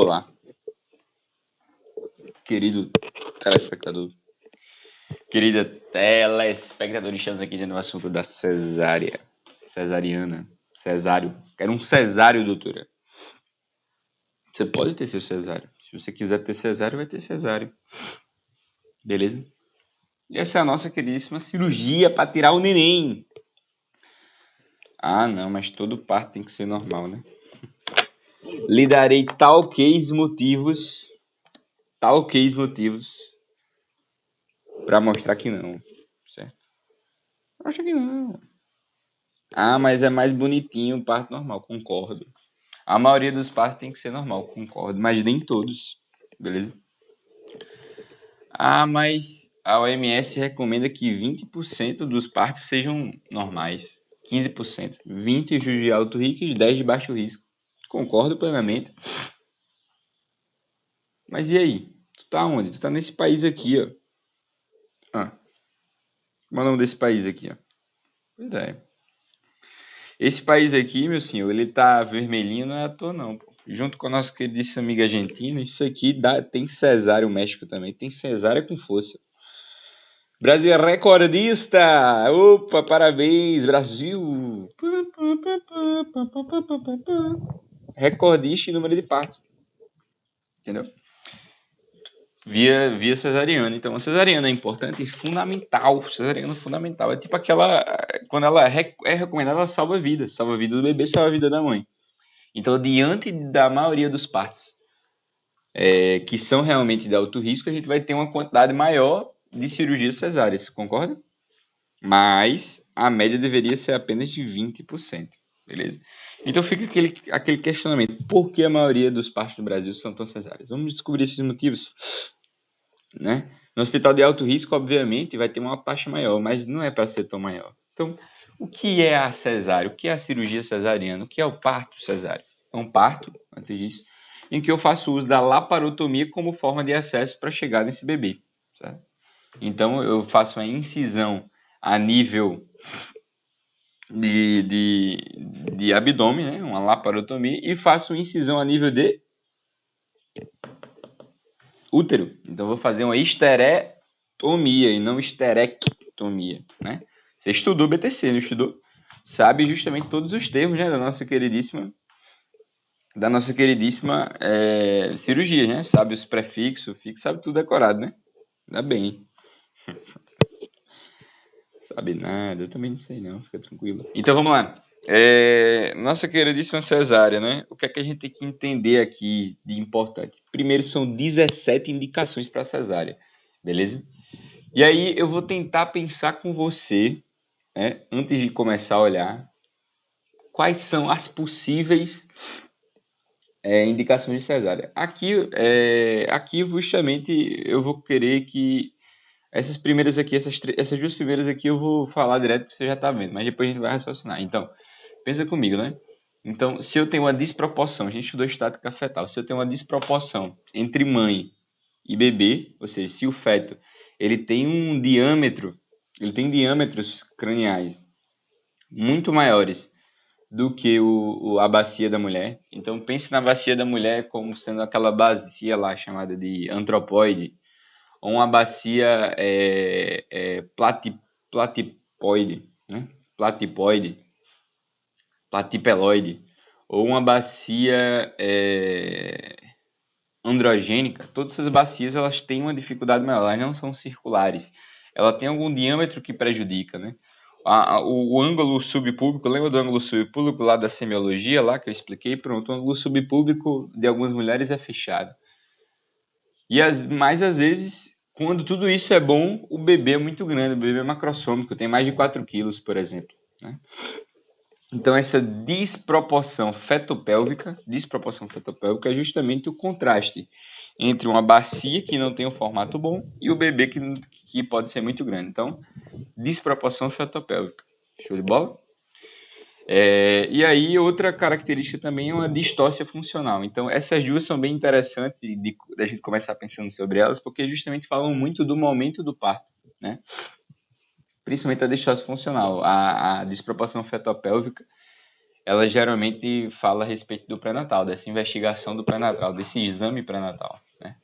Olá, querido telespectador, querida telespectador, estamos aqui dentro do assunto da cesárea, cesariana, cesário. Quero um cesário, doutora. Você pode ter seu cesário. Se você quiser ter cesário, vai ter cesário. Beleza? E essa é a nossa queridíssima cirurgia para tirar o neném. Ah, não, mas todo parto tem que ser normal, né? Lhe darei talqueis motivos para mostrar que não, certo? Acho que não. Ah, mas é mais bonitinho o parto normal, concordo. A maioria dos partos tem que ser normal, concordo, mas nem todos, beleza? Ah, mas a OMS recomenda que 20% dos partos sejam normais, 15%, 20% de alto risco e 10% de baixo risco. Concordo plenamente. Mas e aí? Tu tá onde? Tu tá nesse país aqui, ó. Ah, como é o nome desse país aqui, ó? Pois é. Esse país aqui, meu senhor, ele tá vermelhinho, não é à toa não, pô. Junto com a nossa queridíssima amiga Argentina, isso aqui tem cesárea, o México também, tem cesárea com força. Brasil é recordista! Opa, parabéns, Brasil! Recordista em número de partos, entendeu? Via cesariana. Então, a cesariana é importante e fundamental. Cesariana é fundamental. É tipo aquela. Quando ela é recomendada, ela salva vidas. Salva a vida do bebê, salva a vida da mãe. Então, diante da maioria dos partos que são realmente de alto risco, a gente vai ter uma quantidade maior de cirurgias cesáreas, concorda? Mas a média deveria ser apenas de 20%, beleza? Então fica aquele questionamento: por que a maioria dos partos do Brasil são tão cesáreas? Vamos descobrir esses motivos, né? No hospital de alto risco, obviamente, vai ter uma taxa maior, mas não é para ser tão maior. Então, o que é a cesárea? O que é a cirurgia cesariana? O que é o parto cesáreo? É um parto, antes disso, em que eu faço uso da laparotomia como forma de acesso para chegar nesse bebê, certo? Então, eu faço uma incisão a nível de abdômen, né? Uma laparotomia, e faço uma incisão a nível de útero. Então, eu vou fazer uma histerectomia e não histerectomia, né? Você estudou BTC, não estudou? Sabe justamente todos os termos, né, da nossa queridíssima cirurgia, né? Sabe os prefixos, fixo, sabe tudo decorado, né? Ainda bem. Sabe nada, eu também não sei não, fica tranquilo. Então vamos lá. Nossa queridíssima cesárea, né? O que é que a gente tem que entender aqui de importante? Primeiro, são 17 indicações para cesárea, beleza? E aí eu vou tentar pensar com você, né, antes de começar a olhar, quais são as possíveis indicações de cesárea. Aqui justamente eu vou querer que essas primeiras aqui, essas duas primeiras aqui eu vou falar direto que você já tá vendo, mas depois a gente vai raciocinar. Então, pensa comigo, né? Então, se eu tenho uma desproporção, a gente estudou estática fetal, se eu tenho uma desproporção entre mãe e bebê, ou seja, se o feto ele tem ele tem diâmetros craniais muito maiores do que a bacia da mulher. Então, pense na bacia da mulher como sendo aquela bacia lá chamada de antropóide, ou uma bacia platipoide, né? Platipeloide, ou uma bacia androgênica. Todas essas bacias elas têm uma dificuldade maior, elas não são circulares. Ela tem algum diâmetro que prejudica, né? O ângulo subpúbico, lembra do ângulo subpúbico lá da semiologia, lá que eu expliquei? Pronto, o ângulo subpúbico de algumas mulheres é fechado. Mas às vezes, quando tudo isso é bom, o bebê é muito grande, o bebê é macrossômico, tem mais de 4 quilos, por exemplo, né? Então, essa desproporção fetopélvica é justamente o contraste entre uma bacia que não tem um formato bom e o bebê que pode ser muito grande. Então, desproporção fetopélvica. Show de bola? E aí, outra característica também é uma distócia funcional. Então, essas duas são bem interessantes da gente começar pensando sobre elas, porque justamente falam muito do momento do parto, né? Principalmente a distócia funcional. A desproporção fetopélvica, ela geralmente fala a respeito do pré-natal, dessa investigação do pré-natal, desse exame pré-natal, né?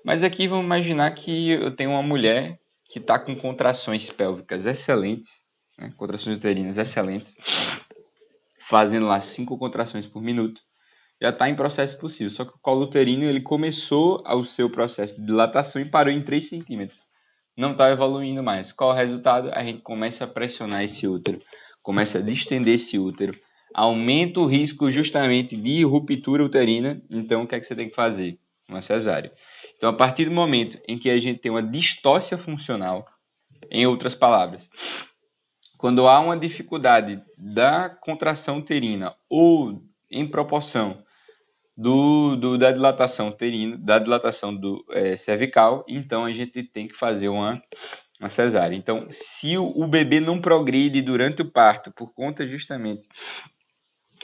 Mas aqui vamos imaginar que eu tenho uma mulher que está com contrações pélvicas excelentes, né? Contrações uterinas excelentes, fazendo lá 5 contrações por minuto, já está em processo possível. Só que o colo uterino ele começou o seu processo de dilatação e parou em 3 centímetros. Não está evoluindo mais. Qual o resultado? A gente começa a pressionar esse útero, começa a distender esse útero, aumenta o risco justamente de ruptura uterina. Então, o que é que você tem que fazer? Uma cesárea. Então, a partir do momento em que a gente tem uma distócia funcional, em outras palavras, quando há uma dificuldade da contração uterina ou em proporção da dilatação uterina, da dilatação cervical, então a gente tem que fazer uma cesárea. Então, se o bebê não progride durante o parto por conta justamente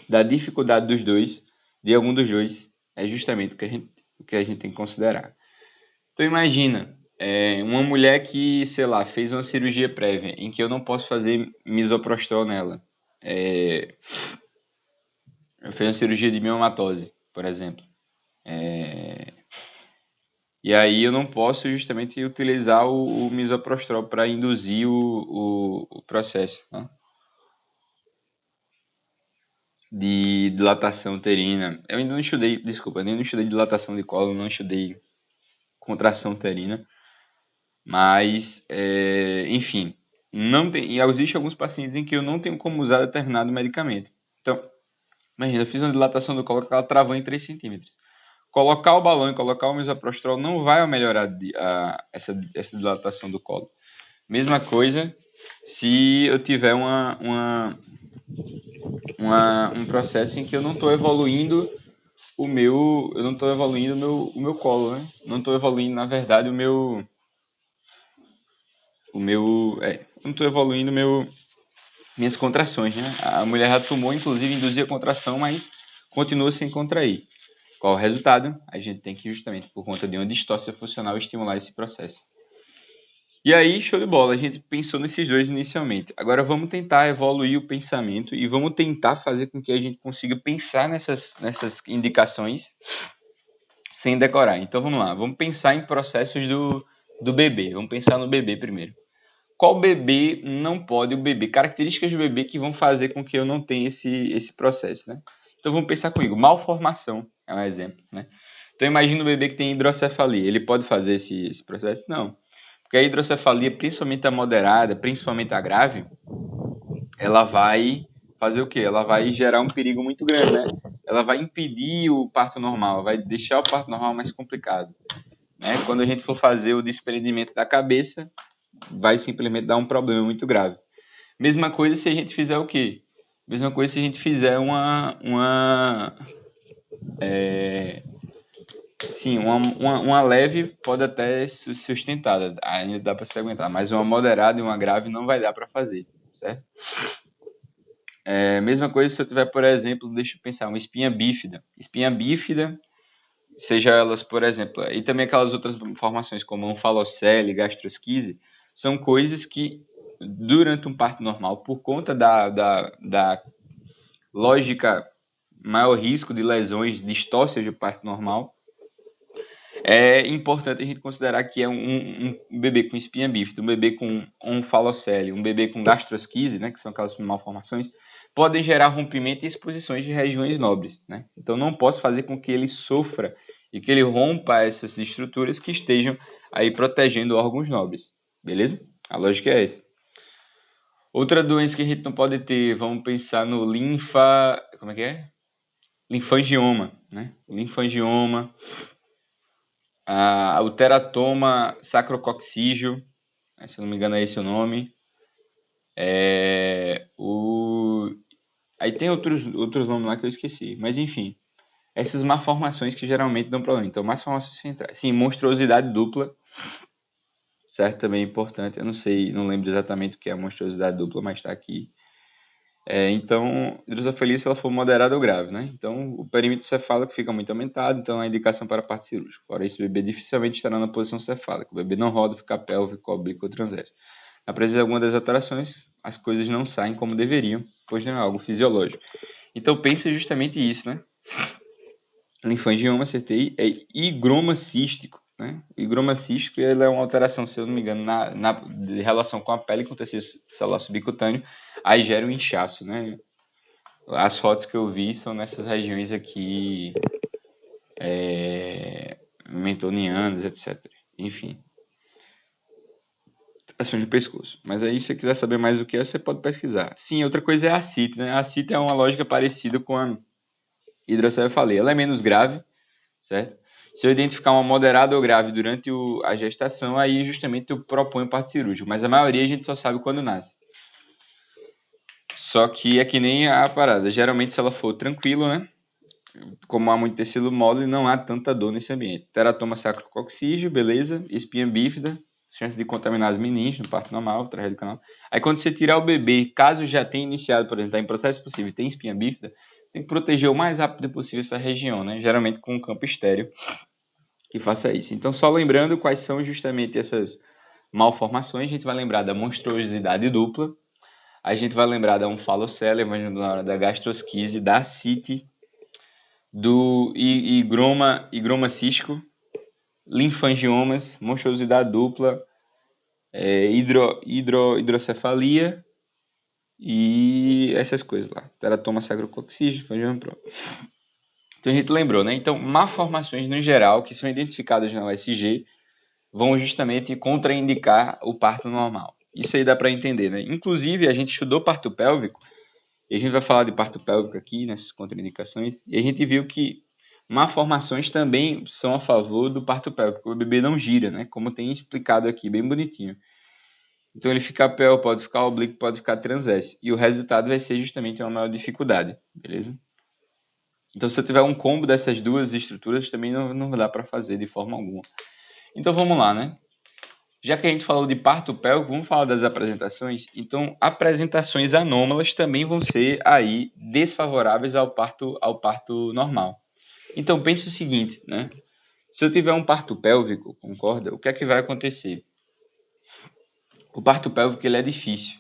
da dificuldade dos dois, de algum dos dois, é justamente o que a gente tem que considerar. Então, imagina, uma mulher que, sei lá, fez uma cirurgia prévia, em que eu não posso fazer misoprostol nela. Eu fiz uma cirurgia de miomatose, por exemplo. E aí eu não posso justamente utilizar o misoprostol para induzir o processo, né, de dilatação uterina. Eu ainda não estudei, desculpa, eu ainda não estudei dilatação de colo, não estudei contração uterina, mas, enfim, não tem, e existem alguns pacientes em que eu não tenho como usar determinado medicamento. Então, imagina, eu fiz uma dilatação do colo que ela travou em 3 centímetros. Colocar o balão e colocar o misoprostol não vai melhorar essa dilatação do colo. Mesma coisa se eu tiver um processo em que eu não estou evoluindo eu não estou evoluindo o meu colo, né? Não estou evoluindo, na verdade, não estou evoluindo minhas contrações, né? A mulher já tomou, inclusive, induzir a contração, mas continua sem contrair. Qual o resultado? A gente tem que, justamente, por conta de uma distócia funcional, estimular esse processo. E aí, show de bola, a gente pensou nesses dois inicialmente. Agora vamos tentar evoluir o pensamento e vamos tentar fazer com que a gente consiga pensar nessas indicações sem decorar. Então vamos lá, vamos pensar em processos do bebê. Vamos pensar no bebê primeiro. Qual bebê não pode o bebê? Características do bebê que vão fazer com que eu não tenha esse processo, né? Então vamos pensar comigo. Malformação é um exemplo, né? Então imagina o bebê que tem hidrocefalia. Ele pode fazer esse processo? Não. Porque a hidrocefalia, principalmente a moderada, principalmente a grave, ela vai fazer o quê? Ela vai gerar um perigo muito grande, né? Ela vai impedir o parto normal, vai deixar o parto normal mais complicado, né? Quando a gente for fazer o desprendimento da cabeça, vai simplesmente dar um problema muito grave. Mesma coisa se a gente fizer o quê? Mesma coisa se a gente fizer sim, uma leve pode até ser sustentada, ainda dá para se aguentar, mas uma moderada e uma grave não vai dar para fazer, certo? Mesma coisa se eu tiver, por exemplo, deixa eu pensar, uma espinha bífida. Espinha bífida, seja elas, por exemplo, e também aquelas outras formações como onfalocele, gastrosquise, são coisas que, durante um parto normal, por conta da lógica, maior risco de lesões, distócias de parto normal, é importante a gente considerar que é um bebê com espinha bífida, um bebê com onfalocele, um bebê com gastrosquise, né, que são aquelas malformações, podem gerar rompimento e exposições de regiões nobres, né? Então não posso fazer com que ele sofra e que ele rompa essas estruturas que estejam aí protegendo órgãos nobres, beleza? A lógica é essa. Outra doença que a gente não pode ter, vamos pensar no como é que é? Linfangioma, né? Linfangioma, o teratoma sacrococcígeo, né, se eu não me engano é esse o nome. Aí tem outros nomes lá que eu esqueci, mas enfim. Essas malformações que geralmente dão problema. Então, malformações centrais. Sim, monstruosidade dupla, certo? Também é importante. Eu não sei, não lembro exatamente o que é a monstruosidade dupla, mas está aqui. Então, hidrocefalia se ela for moderada ou grave, né? Então, o perímetro cefálico fica muito aumentado, então é indicação para parte cirúrgica. Fora isso, o bebê dificilmente estará na posição cefálica. O bebê não roda, fica pélvico, oblíquo ou transverso. Na presença de alguma das alterações, as coisas não saem como deveriam, pois não é algo fisiológico. Então pensa justamente isso, né? Linfangioma, acertei, é higroma cístico, né? O higroma cístico, ele é uma alteração, se eu não me engano, de relação com a pele, com o tecido celular subcutâneo, aí gera um inchaço, né? As fotos que eu vi são nessas regiões aqui, mentonianas, etc. Enfim, alteração de pescoço. Mas aí, se você quiser saber mais do que é, você pode pesquisar. Sim, outra coisa é a ascite, né? A ascite é uma lógica parecida com a hidrocefalia. Ela é menos grave, certo? Se eu identificar uma moderada ou grave durante a gestação, aí justamente eu proponho parte cirúrgica. Mas a maioria a gente só sabe quando nasce. Só que é que nem a parada. Geralmente, se ela for tranquila, né? Como há muito tecido mole, não há tanta dor nesse ambiente. Teratoma sacrococcígeo, beleza. Espinha bífida, chance de contaminar as meninges no parto normal, trajeto canal. Aí quando você tirar o bebê, caso já tenha iniciado, por exemplo, está em processo possível e tem espinha bífida, tem que proteger o mais rápido possível essa região, né? Geralmente com um campo estéreo que faça isso. Então, só lembrando quais são justamente essas malformações, a gente vai lembrar da monstruosidade dupla, a gente vai lembrar da onfalocele, da gastrosquise, da ascite, do higroma cístico, linfangiomas, monstruosidade dupla, hidrocefalia e essas coisas lá. Teratoma sacrococcígeo, linfangioma próprio. Então a gente lembrou, né? Então, malformações no geral que são identificadas na USG vão justamente contraindicar o parto normal. Isso aí dá para entender, né? Inclusive, a gente estudou parto pélvico, e a gente vai falar de parto pélvico aqui, nessas contraindicações, e a gente viu que malformações também são a favor do parto pélvico. O bebê não gira, né? Como tem explicado aqui, bem bonitinho. Então ele fica pélvico, pode ficar oblíquo, pode ficar transverso. E o resultado vai ser justamente uma maior dificuldade, beleza? Então se eu tiver um combo dessas duas estruturas, também não dá para fazer de forma alguma. Então vamos lá, né? Já que a gente falou de parto pélvico, vamos falar das apresentações. Então, apresentações anômalas também vão ser aí desfavoráveis ao parto normal. Então, pense o seguinte, né? Se eu tiver um parto pélvico, concorda? O que é que vai acontecer? O parto pélvico ele é difícil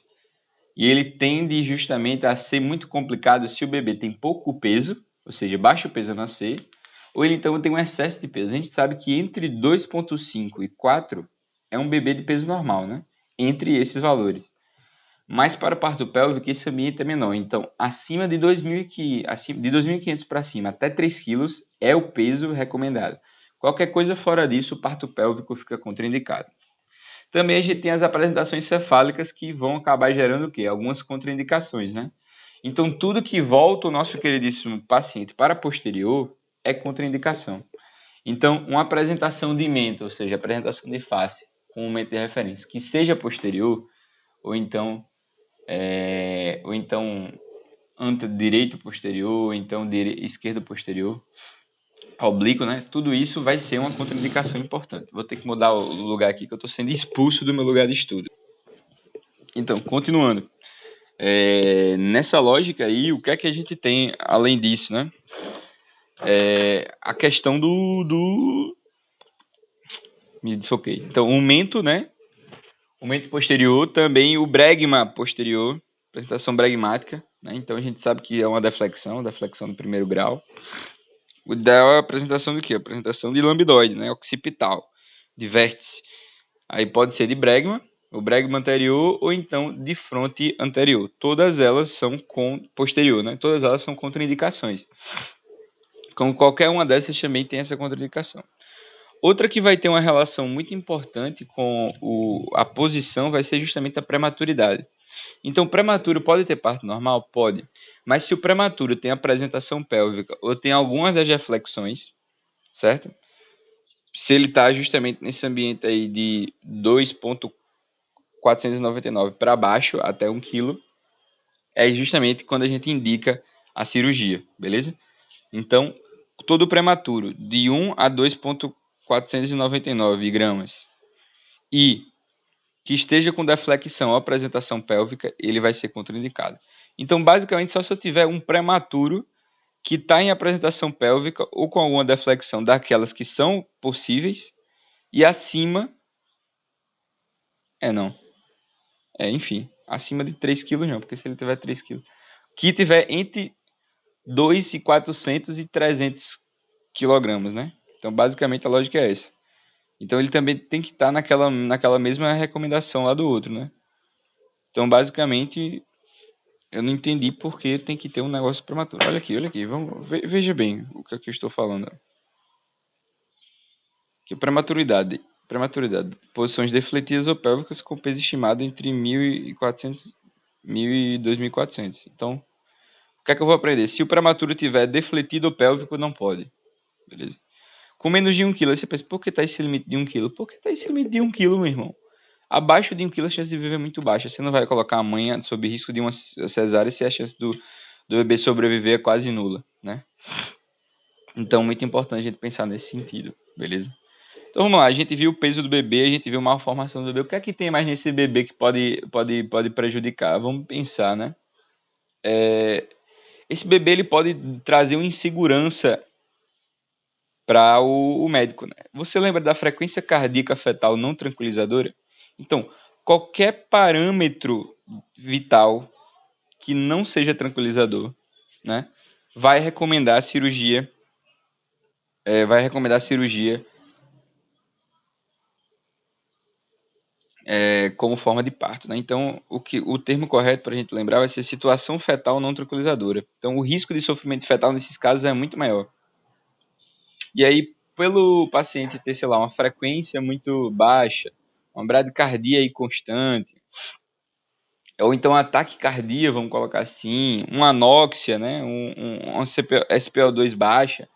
e ele tende justamente a ser muito complicado se o bebê tem pouco peso, ou seja, baixo peso a nascer, ou ele então tem um excesso de peso. A gente sabe que entre 2,5 e 4 é um bebê de peso normal, né? Entre esses valores. Mas para o parto pélvico, esse ambiente é menor. Então, acima de 2.500 para cima, até 3 quilos, é o peso recomendado. Qualquer coisa fora disso, o parto pélvico fica contraindicado. Também a gente tem as apresentações cefálicas que vão acabar gerando o quê? Algumas contraindicações, né? Então, tudo que volta o nosso queridíssimo paciente para posterior é contraindicação. Então, uma apresentação de mento, ou seja, apresentação de face com um momento de referência, que seja posterior, ou então direito posterior, ou então esquerdo posterior, oblíquo, né? Tudo isso vai ser uma contraindicação importante. Vou ter que mudar o lugar aqui que eu estou sendo expulso do meu lugar de estudo. Então, continuando. Nessa lógica aí, o que é que a gente tem além disso, né? A questão me desfoquei. Então, o mento, né? O mento posterior, também o bregma posterior, apresentação bregmática, né? Então a gente sabe que é uma deflexão do primeiro grau. O ideal é a apresentação de quê? A apresentação de lambdoide, né? Occipital, de vértice. Aí pode ser de bregma, o bregma anterior, ou então de fronte anterior. Todas elas são posterior, né? Todas elas são contraindicações. Como qualquer uma dessas também tem essa contraindicação. Outra que vai ter uma relação muito importante com a posição vai ser justamente a prematuridade. Então, o prematuro pode ter parto normal? Pode. Mas se o prematuro tem apresentação pélvica ou tem algumas das reflexões, certo? Se ele está justamente nesse ambiente aí de 2,499 para baixo, até 1 kg, é justamente quando a gente indica a cirurgia, beleza? Então, todo prematuro de 1 a 2,499 gramas e que esteja com deflexão ou apresentação pélvica, ele vai ser contraindicado. Então, basicamente, só se eu tiver um prematuro que está em apresentação pélvica ou com alguma deflexão daquelas que são possíveis e acima. Não. Enfim, acima de 3 quilos não, porque se ele tiver 3 quilos. Que tiver entre 2.400 e 300 quilogramas, né? Então, basicamente, a lógica é essa. Então, ele também tem que estar naquela mesma recomendação lá do outro, né? Então, basicamente, eu não entendi por que tem que ter um negócio prematuro. Olha aqui, veja bem o que eu estou falando. Que prematuridade, posições defletivas ou pélvicas com peso estimado entre 1.400 e 2.400. Então, o que é que eu vou aprender? Se o prematuro tiver defletido ou pélvico, não pode. Beleza? Com menos de 1 kg, aí você pensa, por que tá esse limite de 1 kg? Por que tá esse limite de 1 kg, meu irmão? Abaixo de 1 kg a chance de viver é muito baixa. Você não vai colocar a mãe sob risco de uma cesárea se a chance do bebê sobreviver é quase nula, né? Então, muito importante a gente pensar nesse sentido, beleza? Então vamos lá, a gente viu o peso do bebê, a gente viu a malformação do bebê. O que é que tem mais nesse bebê que pode prejudicar? Vamos pensar, né? Esse bebê ele pode trazer uma insegurança para o médico, né? Você lembra da frequência cardíaca fetal não tranquilizadora? Então, qualquer parâmetro vital que não seja tranquilizador, né, vai recomendar cirurgia, vai recomendar cirurgia como forma de parto, né? Então, o termo correto para a gente lembrar vai ser situação fetal não tranquilizadora. Então, o risco de sofrimento fetal nesses casos é muito maior. E aí, pelo paciente ter, sei lá, uma frequência muito baixa, uma bradicardia aí constante, ou então um ataque cardíaco, vamos colocar assim, uma anóxia, né? Um SpO2 baixa,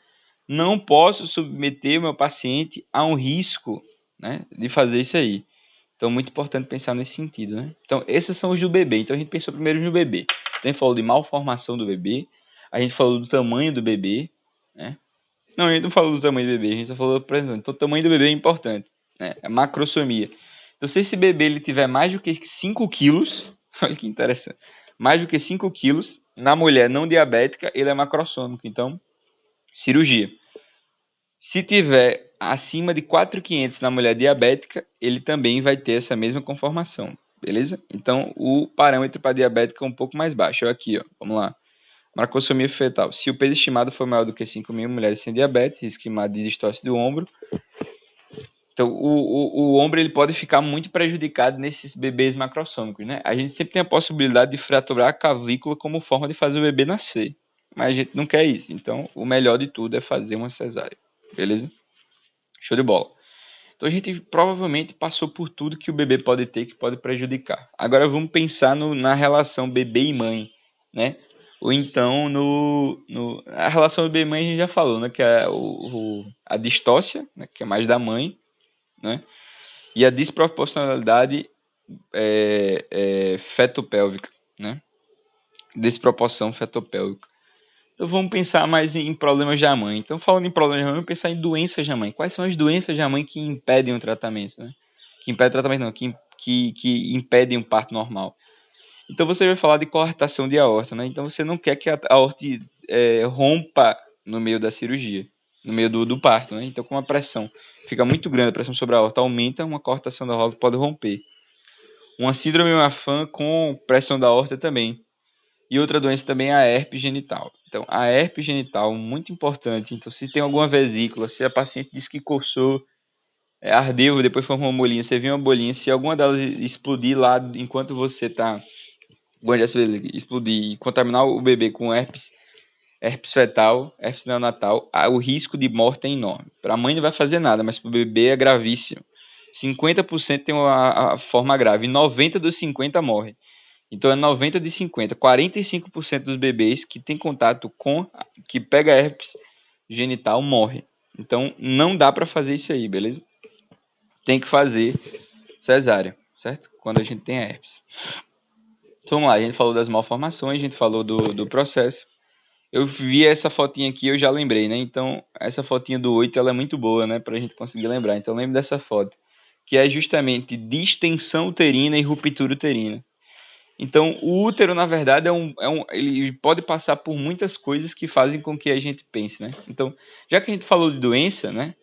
não posso submeter meu paciente a um risco, né, de fazer isso aí. Então, muito importante pensar nesse sentido, né? Então, esses são os do bebê. Então, a gente pensou primeiro no bebê. Então, a gente falou de malformação do bebê. A gente falou do tamanho do bebê, né? Não, a gente não falou do tamanho do bebê. A gente só falou, por exemplo, então o tamanho do bebê é importante, né? A macrossomia. Então, se esse bebê ele tiver mais do que 5 quilos, olha que interessante, mais do que 5 quilos, na mulher não diabética, ele é macrossômico. Então, cirurgia. Se tiver acima de 4.500 na mulher diabética, ele também vai ter essa mesma conformação, beleza? Então, o parâmetro para diabética é um pouco mais baixo. Olha aqui, ó, vamos lá. Macrosomia fetal. Se o peso estimado for maior do que 5.000 mulheres sem diabetes, risco estimado de distorce do ombro. Então, o ombro ele pode ficar muito prejudicado nesses bebês macrossômicos, né? A gente sempre tem a possibilidade de fraturar a clavícula como forma de fazer o bebê nascer. Mas a gente não quer isso. Então, o melhor de tudo é fazer uma cesárea, beleza? Show de bola. Então a gente provavelmente passou por tudo que o bebê pode ter que pode prejudicar. Agora vamos pensar na relação bebê e mãe, né? Ou então a relação bebê e mãe a gente já falou, né? Que é a distócia, né? Que é mais da mãe, né? E a desproporcionalidade fetopélvica, né? Desproporção fetopélvica. Então vamos pensar mais em problemas da mãe. Então falando em problemas da mãe, vamos pensar em doenças da mãe. Quais são as doenças da mãe que impedem o tratamento, né? Que impedem o tratamento não, que impedem um parto normal. Então você vai falar de coartação de aorta, né? Então você não quer que a aorta rompa no meio da cirurgia, no meio do parto, né? Então como a pressão fica muito grande, a pressão sobre a aorta aumenta, uma coartação da aorta pode romper. Uma síndrome Marfan com pressão da aorta também. E outra doença também é a herpes genital. Então, a herpes genital, muito importante. Então, se tem alguma vesícula, se a paciente diz que coçou, ardeu, depois formou uma bolinha, você viu uma bolinha, se alguma delas explodir lá enquanto você está explodir e contaminar o bebê com herpes fetal, herpes neonatal, o risco de morte é enorme. Para a mãe não vai fazer nada, mas para o bebê é gravíssimo. 50% tem a forma grave, 90 dos 50 morrem. Então é 90 de 50. 45% dos bebês que tem contato que pega herpes genital morre. Então não dá para fazer isso aí, beleza? Tem que fazer cesárea, certo? Quando a gente tem herpes. Então vamos lá, a gente falou das malformações, a gente falou do processo. Eu vi essa fotinha aqui, eu já lembrei, né? Então essa fotinha do 8 ela é muito boa, né? Pra gente conseguir lembrar. Então lembre dessa foto, que é justamente distensão uterina e ruptura uterina. Então, o útero, na verdade, ele pode passar por muitas coisas que fazem com que a gente pense, né? Então, já que a gente falou de doença, né?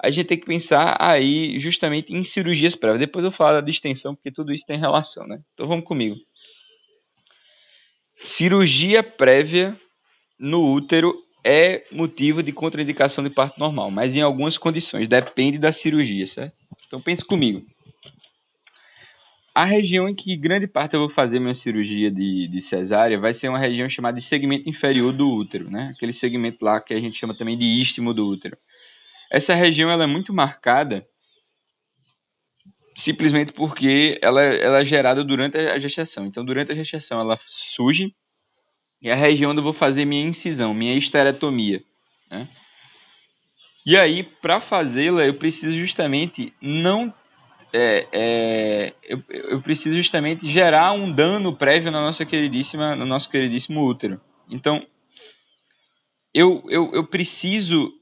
A gente tem que pensar aí justamente em cirurgias prévias. Depois eu falo da distensão, porque tudo isso tem relação, né? Então, vamos comigo. Cirurgia prévia no útero é motivo de contraindicação de parto normal, mas em algumas condições, depende da cirurgia, certo? Então pense comigo. A região em que grande parte eu vou fazer minha cirurgia de cesárea vai ser uma região chamada de segmento inferior do útero, né? Aquele segmento lá que a gente chama também de istmo do útero. Essa região ela é muito marcada simplesmente porque ela é gerada durante a gestação. Então, durante a gestação, ela surge e é a região onde eu vou fazer minha incisão, minha esterectomia, né? E aí, para fazê-la, eu preciso justamente não eu preciso justamente gerar um dano prévio no nosso queridíssimo útero. Então, eu preciso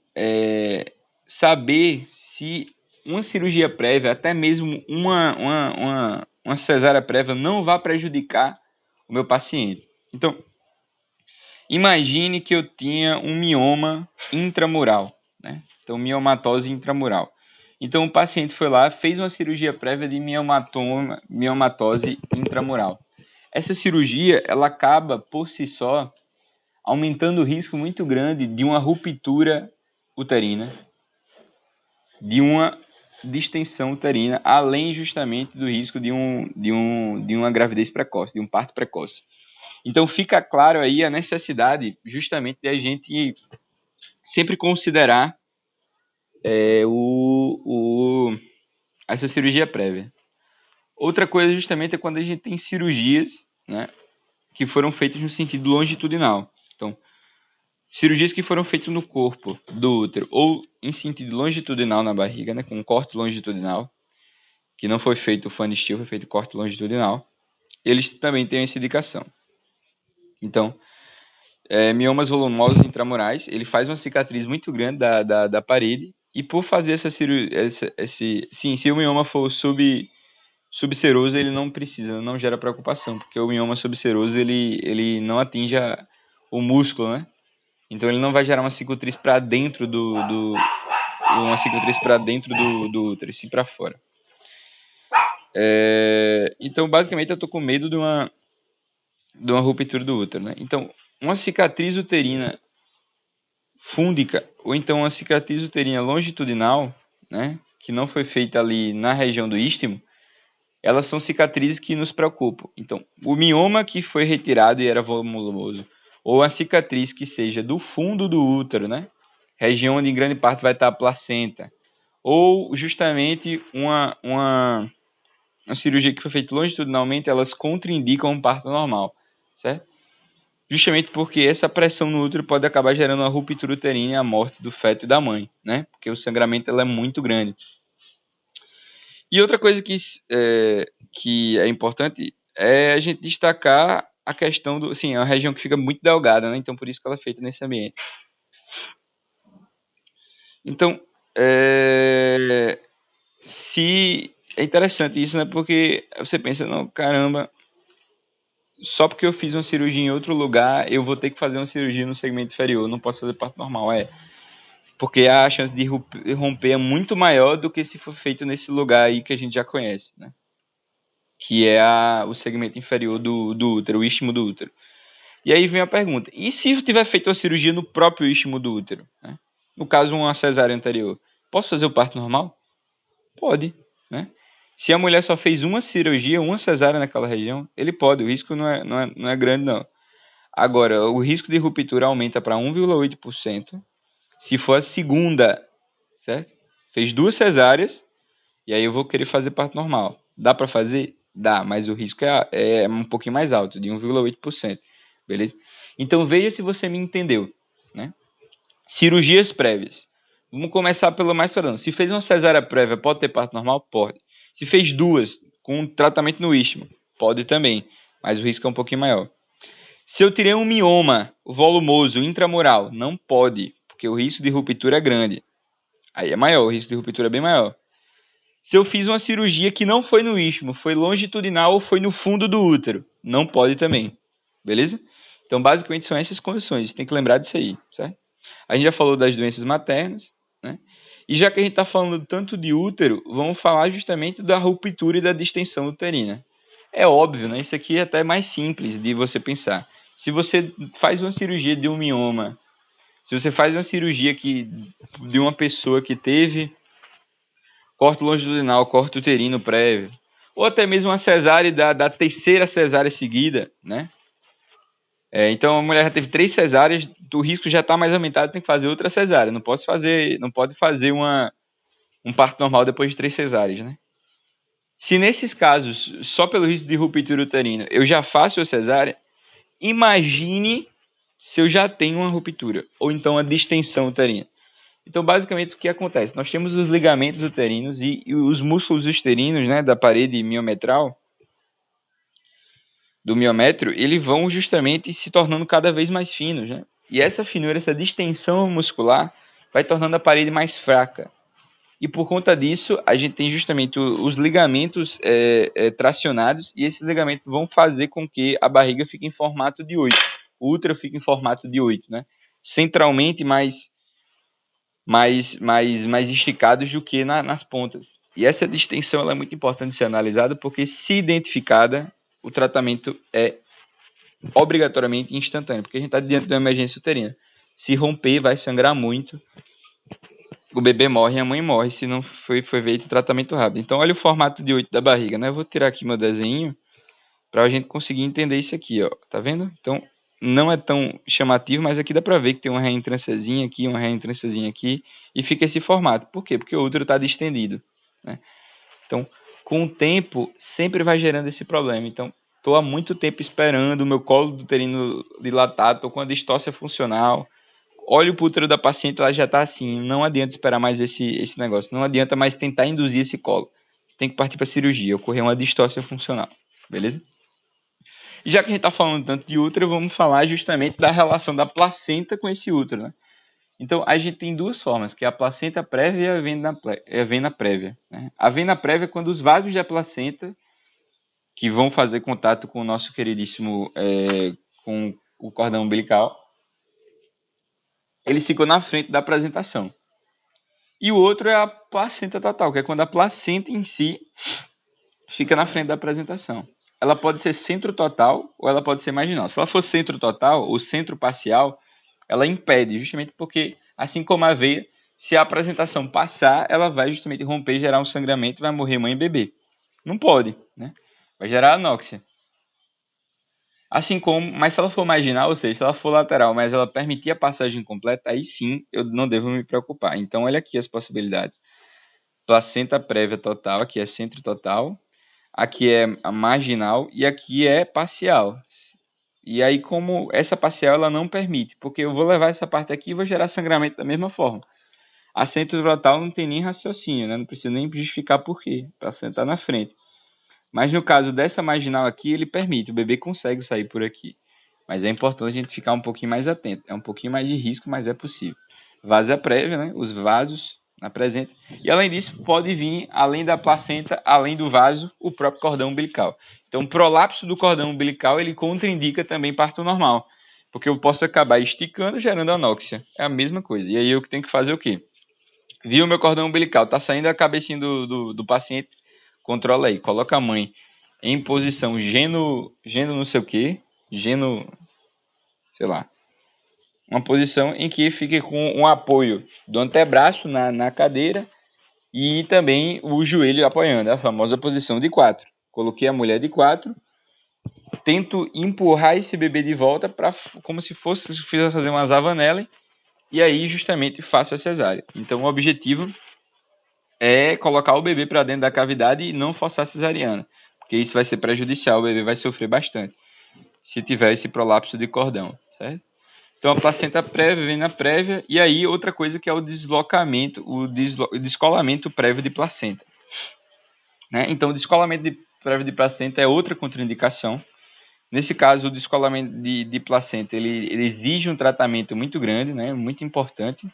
saber se uma cirurgia prévia, até mesmo uma cesárea prévia, não vai prejudicar o meu paciente. Então, imagine que eu tinha um mioma intramural, né? Então, miomatose intramural. Então, o paciente foi lá, fez uma cirurgia prévia de miomatose intramural. Essa cirurgia, ela acaba, por si só, aumentando o risco muito grande de uma ruptura uterina, de uma distensão uterina, além justamente do risco de uma gravidez precoce, de um parto precoce. Então fica claro aí a necessidade justamente de a gente sempre considerar essa cirurgia prévia. Outra coisa justamente é quando a gente tem cirurgias, né, que foram feitas no sentido longitudinal. Então, cirurgias que foram feitas no corpo do útero ou em sentido longitudinal na barriga, né, com um corte longitudinal, que não foi feito o Fanny Steele, foi feito corte longitudinal, eles também têm essa indicação. Então, miomas volumosos intramurais, ele faz uma cicatriz muito grande da parede, e por fazer essa cirurgia, se o mioma for subseroso, ele não precisa, não gera preocupação, porque o mioma subseroso, ele não atinge o músculo, né? Então ele não vai gerar uma cicatriz para dentro do útero, e sim para fora. Então, basicamente, eu tô com medo de uma ruptura do útero, né? Então, uma cicatriz uterina fúndica, ou então uma cicatriz uterina longitudinal, né, que não foi feita ali na região do istmo, elas são cicatrizes que nos preocupam. Então, o mioma que foi retirado e era volumoso, ou a cicatriz que seja do fundo do útero, né, região onde em grande parte vai estar a placenta, ou justamente uma cirurgia que foi feita longitudinalmente, elas contraindicam um parto normal, certo? Justamente porque essa pressão no útero pode acabar gerando uma ruptura uterina e a morte do feto e da mãe, né? Porque o sangramento ela é muito grande. E outra coisa que é importante é a gente destacar a questão do, assim, é uma região que fica muito delgada, né? Então por isso que ela é feita nesse ambiente. Então, se é interessante isso, né? Porque você pensa, não, caramba, só porque eu fiz uma cirurgia em outro lugar, eu vou ter que fazer uma cirurgia no segmento inferior, não posso fazer parto normal, porque a chance de romper é muito maior do que se for feito nesse lugar aí que a gente já conhece, né? Que é o segmento inferior do útero, o istmo do útero. E aí vem a pergunta, e se eu tiver feito a cirurgia no próprio istmo do útero, né? No caso, uma cesárea anterior, posso fazer o parto normal? Pode, né? Se a mulher só fez uma cirurgia, uma cesárea naquela região, ele pode, o risco não é grande não. Agora, o risco de ruptura aumenta para 1,8% se for a segunda, certo? Fez 2 cesáreas e aí eu vou querer fazer parto normal. Dá para fazer? Dá, mas o risco é um pouquinho mais alto, de 1,8%, beleza? Então veja se você me entendeu, né? Cirurgias prévias. Vamos começar pelo mais padrão. Se fez uma cesárea prévia, pode ter parto normal? Pode. Se fez 2 com tratamento no istmo, pode também, mas o risco é um pouquinho maior. Se eu tirei um mioma volumoso intramural, não pode, porque o risco de ruptura é grande. Aí é maior, o risco de ruptura é bem maior. Se eu fiz uma cirurgia que não foi no istmo, foi longitudinal ou foi no fundo do útero, não pode também. Beleza? Então, basicamente, são essas condições. Tem que lembrar disso aí, certo? A gente já falou das doenças maternas, né? E já que a gente está falando tanto de útero, vamos falar justamente da ruptura e da distensão uterina. É óbvio, né? Isso aqui é até mais simples de você pensar. Se você faz uma cirurgia de um mioma, se você faz uma cirurgia de uma pessoa que teve corte longitudinal, corte uterino prévio, ou até mesmo uma cesárea da terceira cesárea seguida, né? Então a mulher já teve 3 cesáreas, o risco já está mais aumentado, tem que fazer outra cesárea. Não pode fazer um parto normal depois de 3 cesáreas, né? Se nesses casos, só pelo risco de ruptura uterina, eu já faço a cesárea, imagine se eu já tenho uma ruptura, ou então a distensão uterina. Então, basicamente, o que acontece? Nós temos os ligamentos uterinos e os músculos uterinos, né, da parede miometral, do miométrio, eles vão justamente se tornando cada vez mais finos, né? E essa finura, essa distensão muscular, vai tornando a parede mais fraca. E por conta disso, a gente tem justamente os ligamentos tracionados, e esses ligamentos vão fazer com que a barriga fique em formato de 8. O útero fica em formato de 8, né? Centralmente mais esticados do que nas pontas. E essa distensão ela é muito importante ser analisada, porque se identificada, o tratamento é obrigatoriamente instantâneo, porque a gente está diante de uma emergência uterina. Se romper, vai sangrar muito, o bebê morre e a mãe morre se não foi feito o tratamento rápido. Então, olha o formato de 8 da barriga, né? Eu vou tirar aqui meu desenho para a gente conseguir entender isso aqui, ó. Tá vendo? Então, não é tão chamativo, mas aqui dá para ver que tem uma reentrânciazinha aqui, uma reentrânciazinha aqui, e fica esse formato. Por quê? Porque o útero está distendido, né? Então, com o tempo, sempre vai gerando esse problema. Então, estou há muito tempo esperando o meu colo uterino dilatado, estou com a distócia funcional. Olha o útero da paciente, ela já está assim. Não adianta esperar mais esse negócio. Não adianta mais tentar induzir esse colo. Tem que partir para a cirurgia, ocorrer uma distócia funcional. Beleza? E já que a gente está falando tanto de útero, vamos falar justamente da relação da placenta com esse útero, né? Então, a gente tem duas formas, que é a placenta prévia e a vena prévia, né? A vena prévia é quando os vasos da placenta, que vão fazer contato com o nosso queridíssimo, com o cordão umbilical, eles ficam na frente da apresentação. E o outro é a placenta total, que é quando a placenta em si fica na frente da apresentação. Ela pode ser centro total ou ela pode ser marginal. Se ela for centro total ou centro parcial, ela impede, justamente porque, assim como a veia, se a apresentação passar, ela vai justamente romper, gerar um sangramento e vai morrer mãe e bebê. Não pode, né? Vai gerar anóxia. Assim como, mas se ela for marginal, ou seja, se ela for lateral, mas ela permitir a passagem completa, aí sim eu não devo me preocupar. Então, olha aqui as possibilidades. Placenta prévia total, aqui é centro total, aqui é a marginal e aqui é parcial. E aí, como essa parcial ela não permite, porque eu vou levar essa parte aqui e vou gerar sangramento da mesma forma. A centro total não tem nem raciocínio, né? Não precisa nem justificar por quê, para sentar na frente. Mas no caso dessa marginal aqui, ele permite, o bebê consegue sair por aqui. Mas é importante a gente ficar um pouquinho mais atento. É um pouquinho mais de risco, mas é possível. Vaso prévia, né? Os vasos apresentam. E além disso, pode vir, além da placenta, além do vaso, o próprio cordão umbilical. Então, o prolapso do cordão umbilical, ele contraindica também parto normal. Porque eu posso acabar esticando, gerando anóxia. É a mesma coisa. E aí eu tenho que fazer o quê? Viu o meu cordão umbilical? Tá saindo a cabecinha do paciente? Controla aí. Coloca a mãe em posição geno não sei o que. Geno, sei lá, uma posição em que fique com um apoio do antebraço na cadeira e também o joelho apoiando, a famosa posição de 4. Coloquei a mulher de 4, tento empurrar esse bebê de volta para como se fosse fazer uma zavanelli e aí justamente faço a cesárea. Então o objetivo é colocar o bebê para dentro da cavidade e não forçar a cesariana, porque isso vai ser prejudicial, o bebê vai sofrer bastante se tiver esse prolapso de cordão, certo? Então, a placenta prévia vem na prévia. E aí, outra coisa que é o deslocamento, o descolamento prévio de placenta, né? Então, o descolamento prévio de placenta é outra contraindicação. Nesse caso, o descolamento de placenta, ele exige um tratamento muito grande, né? Muito importante.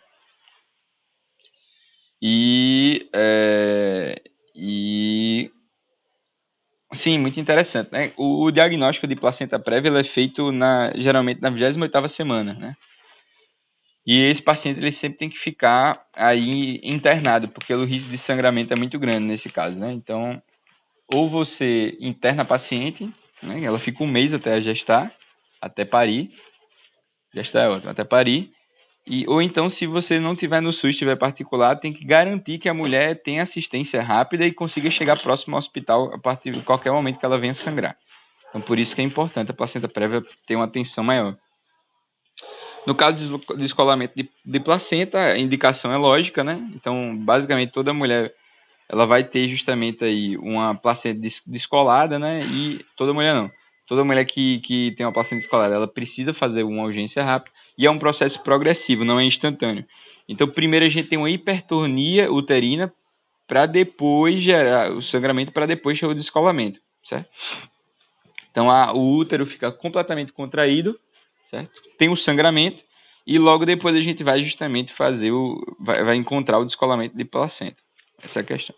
Sim, muito interessante, né? O diagnóstico de placenta prévia ele é feito geralmente na 28ª semana, né? E esse paciente ele sempre tem que ficar aí internado, porque o risco de sangramento é muito grande nesse caso, né? Então, ou você interna a paciente, né? Ela fica um mês até a gestar, até parir. Já está ótimo, até parir. Ou então, se você não tiver no SUS, tiver particular, tem que garantir que a mulher tenha assistência rápida e consiga chegar próximo ao hospital a partir de qualquer momento que ela venha sangrar. Então, por isso que é importante a placenta prévia ter uma atenção maior. No caso de descolamento de placenta, a indicação é lógica, né? Então, basicamente, toda mulher ela vai ter justamente aí uma placenta descolada, né? E toda mulher não. Toda mulher que tem uma placenta descolada, ela precisa fazer uma urgência rápida e é um processo progressivo, não é instantâneo. Então, primeiro a gente tem uma hipertonia uterina para depois gerar o sangramento, para depois ter o descolamento, certo? Então, o útero fica completamente contraído, certo? Tem o sangramento e logo depois a gente vai justamente fazer vai encontrar o descolamento de placenta. Essa é a questão.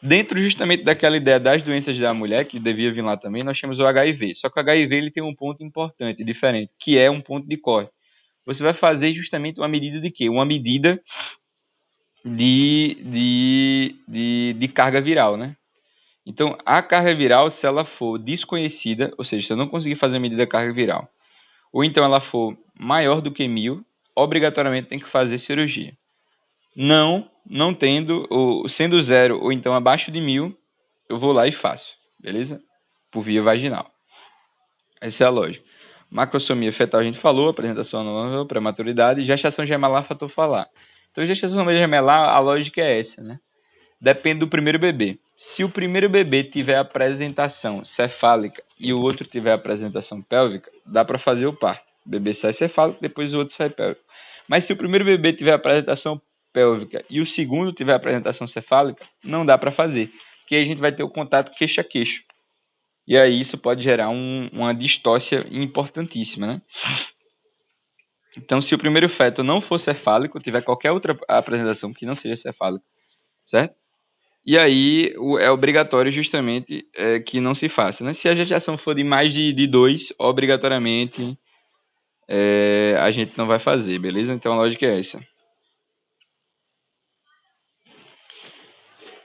Dentro justamente daquela ideia das doenças da mulher, que devia vir lá também, nós temos o HIV. Só que o HIV ele tem um ponto importante, diferente, que é um ponto de corte. Você vai fazer justamente uma medida de quê? Uma medida de carga viral, né? Então, a carga viral, se ela for desconhecida, ou seja, se eu não conseguir fazer a medida da carga viral, ou então ela for maior do que 1000, obrigatoriamente tem que fazer cirurgia. Não tendo, ou sendo 0 ou então abaixo de 1000, eu vou lá e faço, beleza? Por via vaginal. Essa é a lógica. Macrosomia fetal a gente falou, apresentação anual, prematuridade, gestação gemelar faltou falar. Então, gestação gemelar, a lógica é essa, né? Depende do primeiro bebê. Se o primeiro bebê tiver apresentação cefálica e o outro tiver apresentação pélvica, dá para fazer o parto. O bebê sai cefálico, depois o outro sai pélvico. Mas se o primeiro bebê tiver apresentação pélvica e o segundo tiver apresentação cefálica, não dá para fazer, porque a gente vai ter o contato queixo a queixo. E aí isso pode gerar uma distócia importantíssima, né? Então, se o primeiro feto não for cefálico, tiver qualquer outra apresentação que não seja cefálica, certo? E aí é obrigatório justamente que não se faça, né? Se a gestação for de mais de 2, obrigatoriamente a gente não vai fazer, beleza? Então a lógica é essa.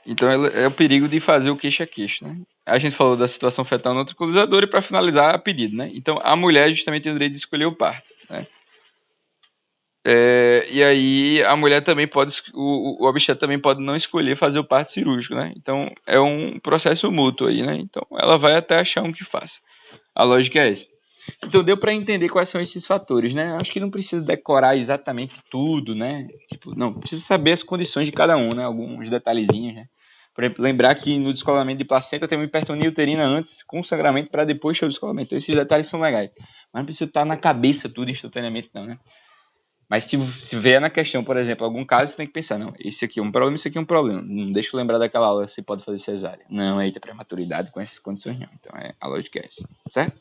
Então é o perigo de fazer o queixo a queixo, né? A gente falou da situação fetal não tranquilizadora e para finalizar, a pedido, né? Então a mulher justamente tem o direito de escolher o parto, né? E aí a mulher também pode, o obstetra também pode não escolher fazer o parto cirúrgico, né? Então é um processo mútuo aí, né? Então ela vai até achar um que faça. A lógica é essa. Então deu para entender quais são esses fatores, né? Acho que não precisa decorar exatamente tudo, né? Tipo, não, precisa saber as condições de cada um, né? Alguns detalhezinhos, né? Por exemplo, lembrar que no descolamento de placenta tem uma hipertonia uterina antes, com sangramento, para depois ter o descolamento. Então esses detalhes são legais. Mas não precisa estar na cabeça tudo instantaneamente, não, né? Mas se vier na questão, por exemplo, algum caso, você tem que pensar, não, esse aqui é um problema, esse aqui é um problema. Não deixa eu lembrar daquela aula, você pode fazer cesárea. Não, eita, prematuridade com essas condições não. Então, a lógica é essa, certo?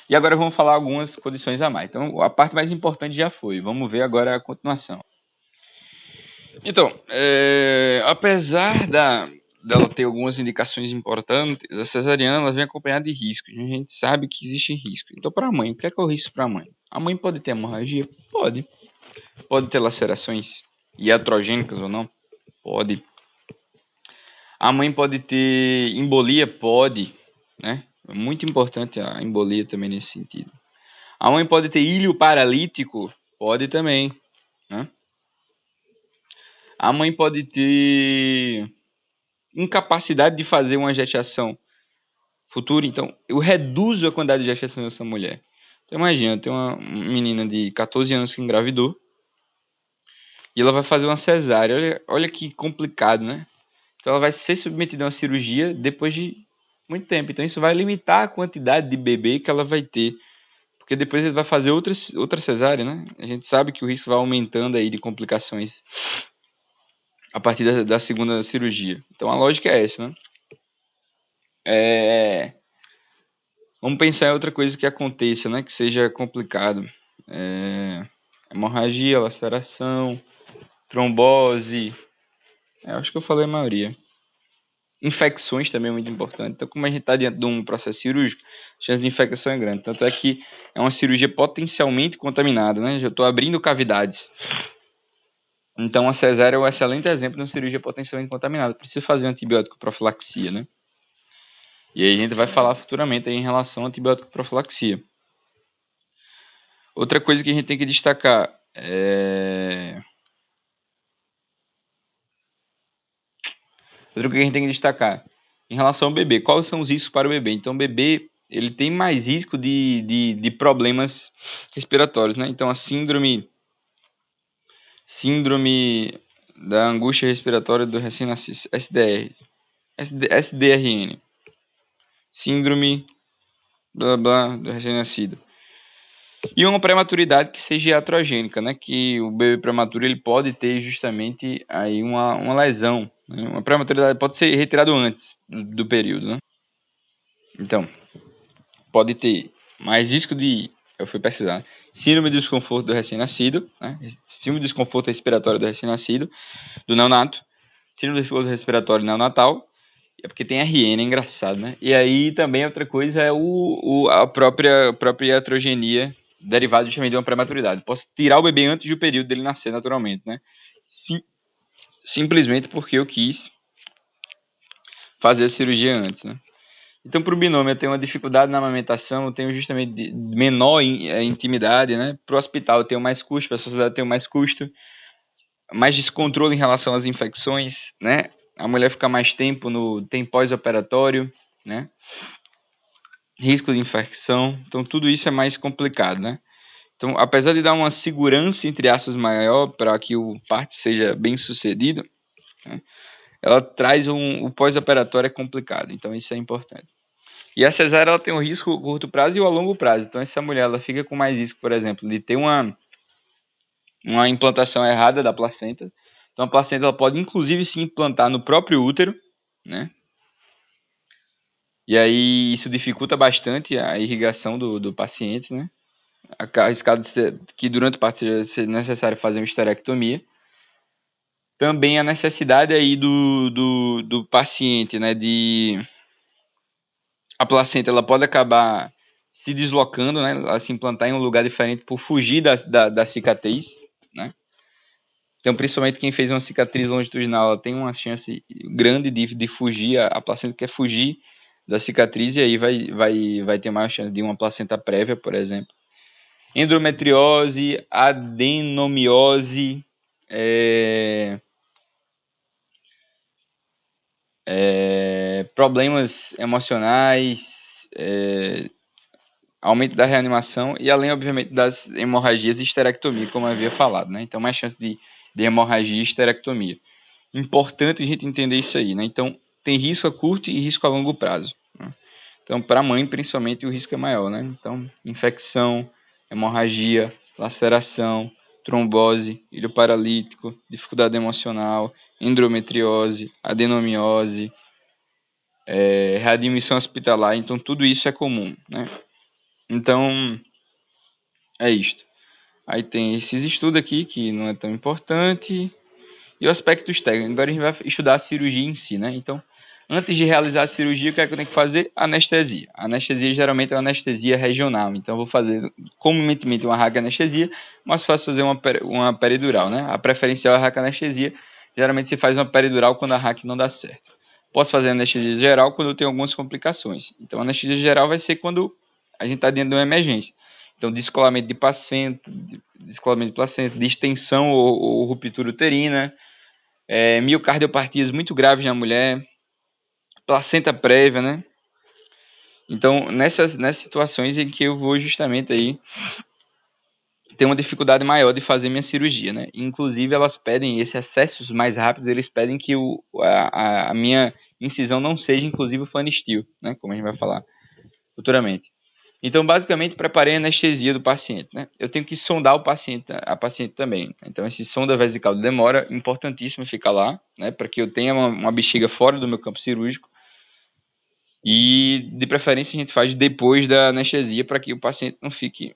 E agora vamos falar algumas condições a mais. Então, a parte mais importante já foi. Vamos ver agora a continuação. Então, apesar dela ter algumas indicações importantes, a cesariana ela vem acompanhada de riscos. A gente sabe que existe risco. Então, para a mãe, o que é o risco para a mãe? A mãe pode ter hemorragia? Pode. Pode ter lacerações iatrogênicas ou não? Pode. A mãe pode ter embolia? Pode, né? É muito importante a embolia também nesse sentido. A mãe pode ter ilho paralítico? Pode também, né? A mãe pode ter incapacidade de fazer uma gestação futura, então eu reduzo a quantidade de gestação dessa mulher. Então imagina, tem uma menina de 14 anos que engravidou e ela vai fazer uma cesárea. Olha que complicado, né? Então ela vai ser submetida a uma cirurgia depois de muito tempo. Então isso vai limitar a quantidade de bebê que ela vai ter. Porque depois ele vai fazer outra cesárea, né? A gente sabe que o risco vai aumentando aí de complicações a partir da segunda cirurgia. Então a lógica é essa, né? Vamos pensar em outra coisa que aconteça, né? Que seja complicado. Hemorragia, laceração, trombose. Acho que eu falei a maioria. Infecções também é muito importante. Então, como a gente está diante de um processo cirúrgico, a chance de infecção é grande. Tanto é que é uma cirurgia potencialmente contaminada, né? Já estou abrindo cavidades. Então, a cesárea é um excelente exemplo de uma cirurgia potencialmente contaminada. Precisa fazer antibiótico profilaxia, né? E aí a gente vai falar futuramente aí em relação à antibiótico profilaxia. Outra coisa que a gente tem que destacar outra coisa que a gente tem que destacar em relação ao bebê, quais são os riscos para o bebê? Então, o bebê ele tem mais risco de problemas respiratórios, né? Então, a síndrome da angústia respiratória do recém-nascido, SDRN, síndrome blá blá do recém-nascido. E uma prematuridade que seja iatrogênica, né? Que o bebê prematuro ele pode ter justamente aí uma lesão, né? Uma prematuridade pode ser retirado antes do período, né? Então, pode ter mais risco de, eu fui pesquisar, né? Síndrome de desconforto do recém-nascido, né? Síndrome de desconforto respiratório do recém-nascido, do neonato, síndrome de desconforto respiratório neonatal, é porque tem RN, é engraçado, né? E aí também outra coisa é a própria iatrogenia derivada justamente de uma prematuridade. Posso tirar o bebê antes do período dele nascer naturalmente, né? Sim, simplesmente porque eu quis fazer a cirurgia antes, né? Então, para o binômio, eu tenho uma dificuldade na amamentação, eu tenho justamente menor intimidade, né? Para o hospital, eu tenho mais custo, para a sociedade, eu tenho mais custo, mais descontrole em relação às infecções, né? A mulher fica mais tempo tem pós-operatório, né? Risco de infecção, então tudo isso é mais complicado, né? Então, apesar de dar uma segurança, entre aspas, maior para que o parto seja bem sucedido, né? Ela traz o pós-operatório é complicado, então isso é importante. E a cesárea ela tem um risco a curto prazo e o a longo prazo. Então essa mulher ela fica com mais risco, por exemplo, de ter uma implantação errada da placenta. Então a placenta ela pode inclusive se implantar no próprio útero, né? E aí isso dificulta bastante a irrigação do paciente, né? Arriscado que durante o parto seja necessário fazer uma esterectomia. Também a necessidade aí do paciente, né? A placenta ela pode acabar se deslocando, né? Ela se implantar em um lugar diferente por fugir da cicatriz, né? Então, principalmente quem fez uma cicatriz longitudinal, ela tem uma chance grande de fugir, a placenta quer fugir da cicatriz e aí vai ter mais chance de uma placenta prévia, por exemplo. Endometriose, adenomiose, problemas emocionais, aumento da reanimação e além, obviamente, das hemorragias e esterectomia, como eu havia falado, né? Então, mais chance de hemorragia e esterectomia. Importante a gente entender isso aí, né? Então, tem risco a curto e risco a longo prazo, né? Então, para a mãe, principalmente, o risco é maior, né? Então, infecção, hemorragia, laceração, trombose, ilho paralítico, dificuldade emocional, endometriose, adenomiose, readmissão hospitalar. Então, tudo isso é comum, né? Então, é isto. Aí tem esses estudos aqui, que não é tão importante. E os aspectos técnicos. Agora a gente vai estudar a cirurgia em si, né? Então, antes de realizar a cirurgia, o que é que eu tenho que fazer? Anestesia. A anestesia geralmente é uma anestesia regional. Então, eu vou fazer comumente uma raquianestesia, mas faço fazer uma peridural, né? A preferencial é a raquianestesia. Geralmente se faz uma peridural quando a raquia não dá certo. Posso fazer anestesia geral quando eu tenho algumas complicações. Então, a anestesia geral vai ser quando a gente está dentro de uma emergência. Então, descolamento de placenta, distensão ou ruptura uterina, miocardiopatias muito graves na mulher, placenta prévia, né? Então, nessas situações em que eu vou justamente aí ter uma dificuldade maior de fazer minha cirurgia, né? Inclusive, elas pedem esses acessos mais rápidos, eles pedem que a minha incisão não seja, inclusive, o fan steel, né? Como a gente vai falar futuramente. Então, basicamente, preparei a anestesia do paciente, né? Eu tenho que sondar a paciente também. Então, esse sonda vesical de demora, importantíssimo ficar lá, né? Para que eu tenha uma bexiga fora do meu campo cirúrgico. E, de preferência, a gente faz depois da anestesia para que o paciente não fique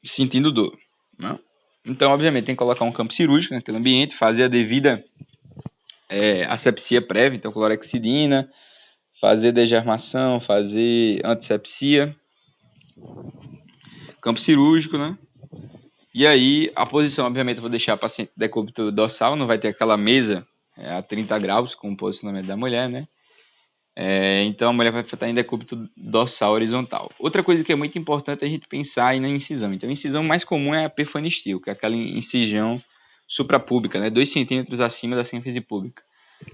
sentindo dor, né? Então, obviamente, tem que colocar um campo cirúrgico naquele ambiente, fazer a devida asepsia prévia, então clorexidina, fazer degermação, fazer antisepsia, campo cirúrgico, né? E aí, a posição, obviamente, eu vou deixar a paciente decúbito dorsal, não vai ter aquela mesa a 30 graus com o posicionamento da mulher, né? Então a mulher vai estar em decúbito dorsal horizontal. Outra coisa que é muito importante é a gente pensar aí na incisão. Então a incisão mais comum é a perfanistil, que é aquela incisão suprapúbica, né? 2 centímetros acima da sínfise púbica.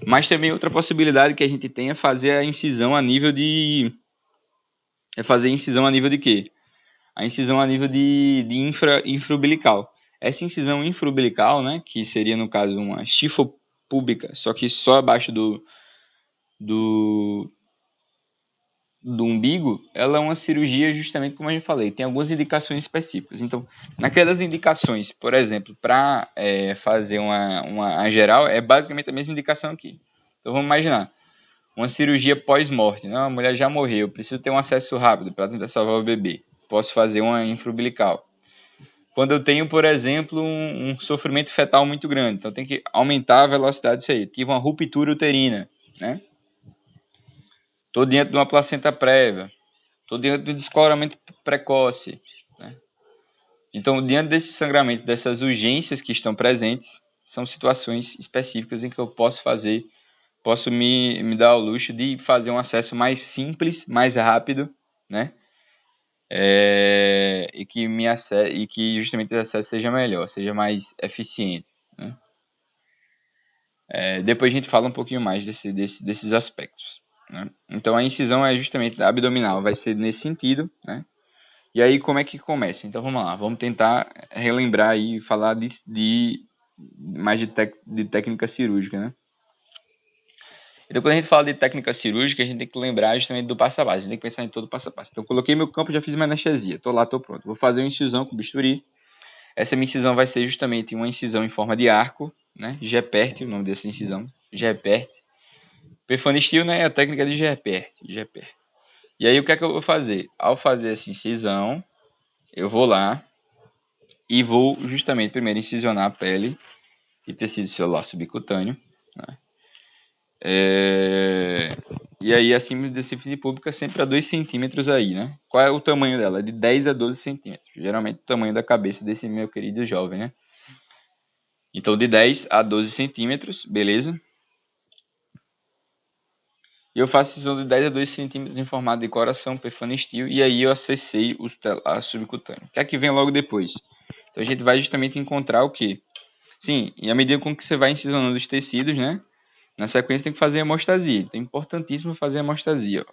Mas também outra possibilidade que a gente tem é fazer a incisão a nível de... fazer a incisão a nível de quê? A incisão a nível de infraumbilical. Essa incisão infraumbilical, né, que seria no caso uma chifopúbica, só que só abaixo do, do umbigo, ela é uma cirurgia justamente como eu já falei, tem algumas indicações específicas. Então, naquelas indicações, por exemplo, para fazer uma geral, é basicamente a mesma indicação aqui. Então, vamos imaginar, uma cirurgia pós-morte, né? A mulher já morreu, preciso ter um acesso rápido para tentar salvar o bebê. Posso fazer uma infraumbilical. Quando eu tenho, por exemplo, um sofrimento fetal muito grande, então tem que aumentar a velocidade disso aí. Tive uma ruptura uterina, né? Estou diante de uma placenta prévia, estou diante de um descoloramento precoce, né? Então, diante desses sangramentos, dessas urgências que estão presentes, são situações específicas em que eu posso me dar ao luxo de fazer um acesso mais simples, mais rápido, né? E que justamente esse acesso seja melhor, seja mais eficiente, né? Depois a gente fala um pouquinho mais desses aspectos, né? Então a incisão é justamente abdominal, vai ser nesse sentido, né? E aí como é que começa? Então vamos lá, vamos tentar relembrar e falar mais de técnica cirúrgica, né? Então quando a gente fala de técnica cirúrgica, a gente tem que lembrar justamente do passo a passo, a gente tem que pensar em todo o passo a passo. Então eu coloquei meu campo, já fiz uma anestesia, tô lá, tô pronto. Vou fazer uma incisão com bisturi. Essa minha incisão vai ser justamente uma incisão em forma de arco, né? Gepert, o nome dessa incisão, Gepert. Perfanistil, né, é a técnica de Gepert. E aí o que é que eu vou fazer? Ao fazer essa incisão, eu vou lá e vou justamente primeiro incisionar a pele e tecido celular subcutâneo, né? E aí acima da síntese pública sempre a 2 centímetros aí, né? Qual é o tamanho dela? De 10 a 12 centímetros. Geralmente o tamanho da cabeça desse meu querido jovem, né? Então de 10 a 12 centímetros, beleza? E eu faço incisão de 10 a 12 centímetros em formato de coração, perfanistil, e aí eu acessei a subcutâneo. O que é que vem logo depois? Então a gente vai justamente encontrar o quê? Sim, e à medida com que você vai incisionando os tecidos, né? Na sequência tem que fazer a hemostasia. Então é importantíssimo fazer a hemostasia.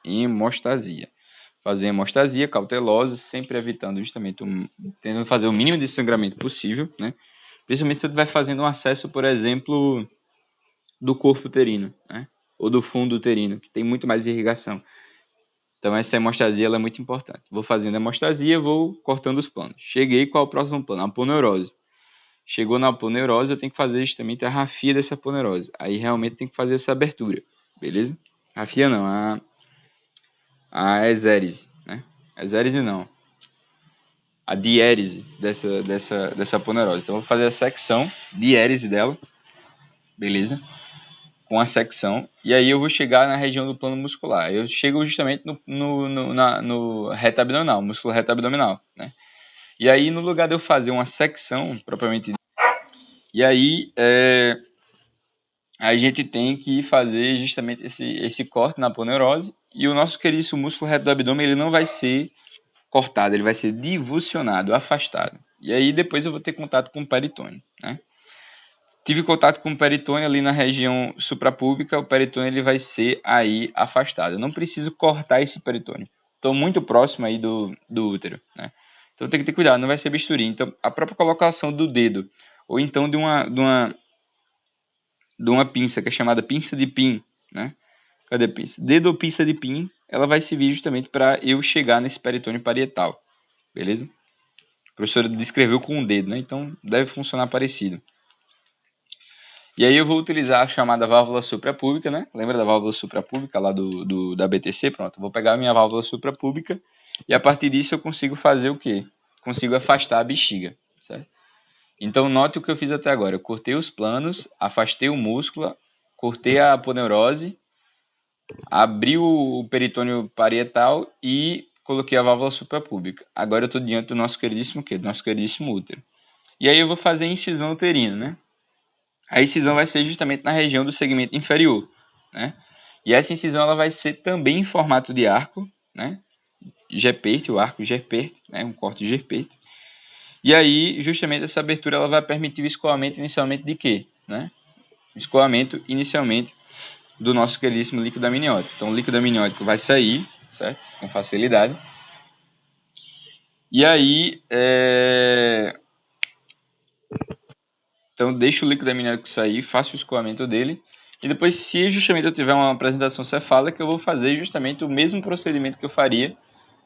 Hemostasia. Fazer a hemostasia cautelosa, sempre evitando justamente, tentando fazer o mínimo de sangramento possível, né? Principalmente se você vai fazendo um acesso, por exemplo, do corpo uterino, né? Ou do fundo uterino, que tem muito mais irrigação. Então essa hemostasia ela é muito importante. Vou fazendo a hemostasia, vou cortando os planos. Cheguei, qual é o próximo plano? A aponeurose. Chegou na aponeurose, eu tenho que fazer justamente a rafia dessa aponeurose. Aí realmente tem que fazer essa abertura, beleza? Rafia não, a exérese, né? Exérese não, a diérese dessa aponeurose. Então eu vou fazer a secção, diérese dela, beleza? Com a secção, e aí eu vou chegar na região do plano muscular. Eu chego justamente no reto abdominal, músculo reto abdominal, né? E aí no lugar de eu fazer uma secção propriamente, e aí a gente tem que fazer justamente esse corte na aponeurose, e o nosso queridíssimo músculo reto do abdômen ele não vai ser cortado, ele vai ser divulsionado, afastado. E aí depois eu vou ter contato com o peritônio, né? Tive contato com o peritônio ali na região suprapúbica, o peritônio ele vai ser aí afastado. Eu não preciso cortar esse peritônio. Estou muito próximo aí do útero, né? Então tem que ter cuidado, não vai ser bisturi. Então a própria colocação do dedo, ou então de uma pinça, que é chamada pinça de pin, né? Cadê a pinça? Dedo ou pinça de pin, ela vai servir justamente para eu chegar nesse peritônio parietal, beleza? A professora descreveu com o dedo, né? Então deve funcionar parecido. E aí eu vou utilizar a chamada válvula suprapúbica, né? Lembra da válvula suprapúbica lá da BTC? Pronto, vou pegar a minha válvula suprapúbica e a partir disso eu consigo fazer o quê? Consigo afastar a bexiga, certo? Então note o que eu fiz até agora. Eu cortei os planos, afastei o músculo, cortei a aponeurose, abri o peritônio parietal e coloquei a válvula suprapúbica. Agora eu estou diante do nosso queridíssimo quê? Do nosso queridíssimo útero. E aí eu vou fazer a incisão uterina, né? A incisão vai ser justamente na região do segmento inferior, né? E essa incisão ela vai ser também em formato de arco, né? Geppert, o arco Geppert, né? Um corte Geppert. E aí, justamente essa abertura ela vai permitir o escoamento inicialmente de quê? Né? O escoamento inicialmente do nosso queridíssimo líquido amniótico. Então, o líquido amniótico vai sair, certo? Com facilidade. E aí, então, deixo o líquido amniótico sair, faço o escoamento dele. E depois, se justamente eu tiver uma apresentação cefálica, eu vou fazer justamente o mesmo procedimento que eu faria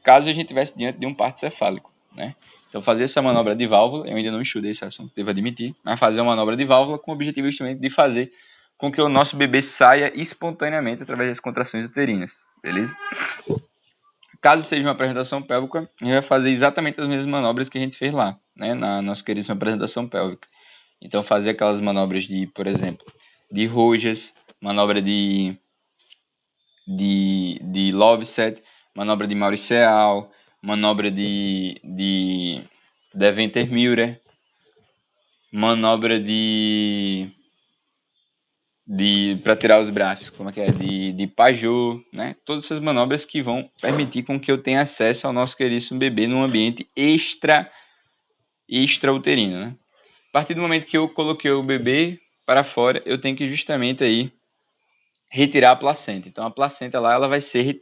caso a gente estivesse diante de um parto cefálico, né? Então, fazer essa manobra de válvula, eu ainda não estudei esse assunto, devo admitir, mas fazer uma manobra de válvula com o objetivo justamente de fazer com que o nosso bebê saia espontaneamente através das contrações uterinas, beleza? Caso seja uma apresentação pélvica, a gente vai fazer exatamente as mesmas manobras que a gente fez lá, né, na nossa querida apresentação pélvica. Então, fazer aquelas manobras de, por exemplo, de Rojas, manobra de Loveset, manobra de Mauricial, manobra de Deventer-Müller, manobra de para tirar os braços, como é que é, de Pajot, né? Todas essas manobras que vão permitir com que eu tenha acesso ao nosso queridíssimo bebê num ambiente extrauterino, né? A partir do momento que eu coloquei o bebê para fora, eu tenho que justamente aí retirar a placenta. Então a placenta lá ela vai ser